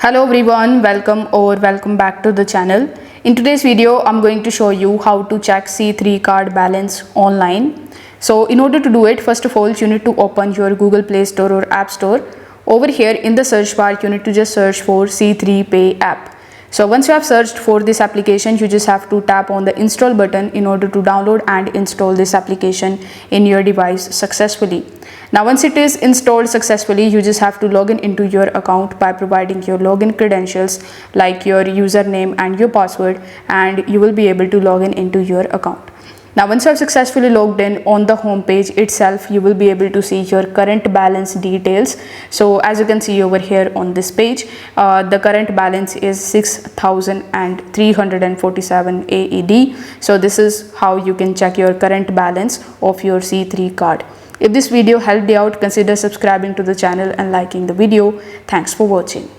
Hello everyone, welcome back to the channel. In today's video, I'm going to show you how to check C3 card balance online. So in order to do it, first of all, you need to open your Google Play Store or App Store. Over here in the search bar, you need to just search for C3 Pay app. So once you have searched for this application, you just have to tap on the install button in order to download and install this application in your device successfully. Now once it is installed successfully, you just have to log in into your account by providing your login credentials like your username and your password, and you will be able to log in into your account. Now once you have successfully logged in, on the home page itself you will be able to see your current balance details. So as you can see over here on this page, the current balance is 6,347 AED. So this is how you can check your current balance of your C3 card. If this video helped you out, consider subscribing to the channel and liking the video. Thanks for watching.